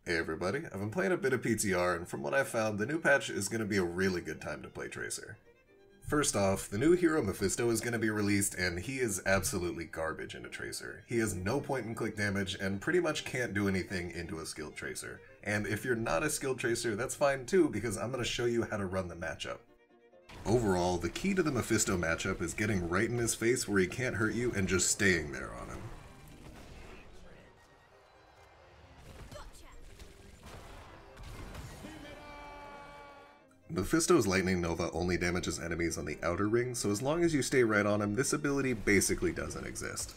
Hey everybody, I've been playing a bit of PTR, and from what I've found, the new patch is going to be a really good time to play Tracer. First off, the new hero Mephisto is going to be released, and he is absolutely garbage into Tracer. He has no point-and-click damage, and pretty much can't do anything into a skilled Tracer. And if you're not a skilled Tracer, that's fine too, because I'm going to show you how to run the matchup. Overall, the key to the Mephisto matchup is getting right in his face where he can't hurt you and just staying there on him. Mephisto's Lightning Nova only damages enemies on the outer ring, so as long as you stay right on him, this ability basically doesn't exist.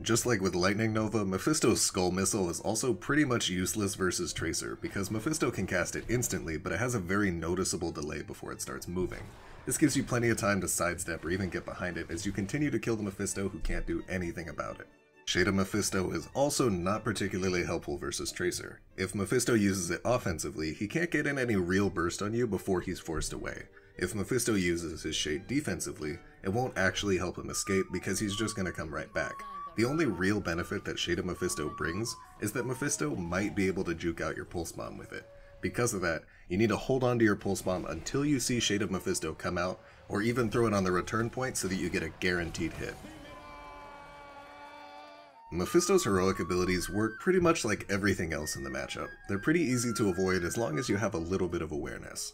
Just like with Lightning Nova, Mephisto's Skull Missile is also pretty much useless versus Tracer, because Mephisto can cast it instantly, but it has a very noticeable delay before it starts moving. This gives you plenty of time to sidestep or even get behind it as you continue to kill the Mephisto who can't do anything about it. Shade of Mephisto is also not particularly helpful versus Tracer. If Mephisto uses it offensively, he can't get in any real burst on you before he's forced away. If Mephisto uses his Shade defensively, it won't actually help him escape because he's just going to come right back. The only real benefit that Shade of Mephisto brings is that Mephisto might be able to juke out your Pulse Bomb with it. Because of that, you need to hold on to your Pulse Bomb until you see Shade of Mephisto come out, or even throw it on the return point so that you get a guaranteed hit. Mephisto's heroic abilities work pretty much like everything else in the matchup. They're pretty easy to avoid as long as you have a little bit of awareness.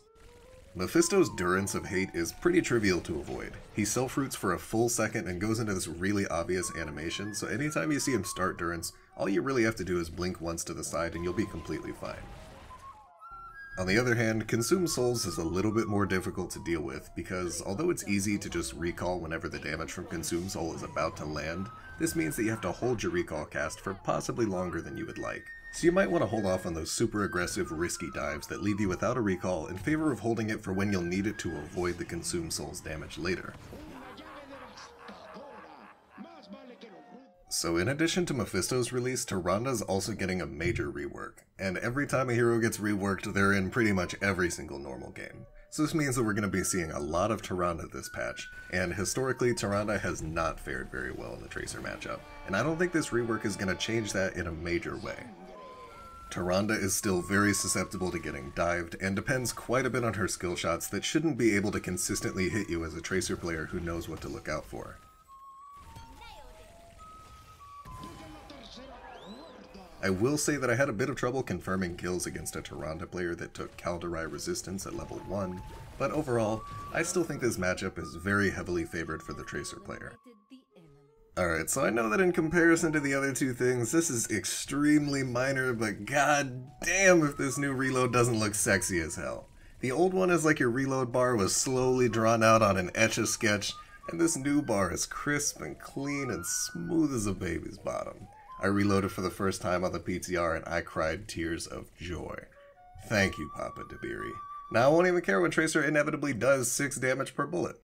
Mephisto's Durance of Hate is pretty trivial to avoid. He self-roots for a full second and goes into this really obvious animation, so anytime you see him start Durance, all you really have to do is blink once to the side and you'll be completely fine. On the other hand, Consume Souls is a little bit more difficult to deal with, because although it's easy to just recall whenever the damage from Consume Soul is about to land, this means that you have to hold your recall cast for possibly longer than you would like. So you might want to hold off on those super aggressive, risky dives that leave you without a recall in favor of holding it for when you'll need it to avoid the Consume Soul's damage later. So in addition to Mephisto's release, Tyranda's also getting a major rework, and every time a hero gets reworked, they're in pretty much every single normal game. So this means that we're going to be seeing a lot of Tyranda this patch, and historically Tyranda has not fared very well in the Tracer matchup, and I don't think this rework is going to change that in a major way. Tyranda is still very susceptible to getting dived, and depends quite a bit on her skill shots that shouldn't be able to consistently hit you as a Tracer player who knows what to look out for. I will say that I had a bit of trouble confirming kills against a Tyranda player that took Calderai resistance at level 1, but overall, I still think this matchup is very heavily favored for the Tracer player. Alright, so I know that in comparison to the other two things, this is extremely minor, but god damn if this new reload doesn't look sexy as hell. The old one is like your reload bar was slowly drawn out on an Etch-a-Sketch, and this new bar is crisp and clean and smooth as a baby's bottom. I reloaded for the first time on the PTR and I cried tears of joy. Thank you, Papa Dabiri. Now I won't even care when Tracer inevitably does 6 damage per bullet.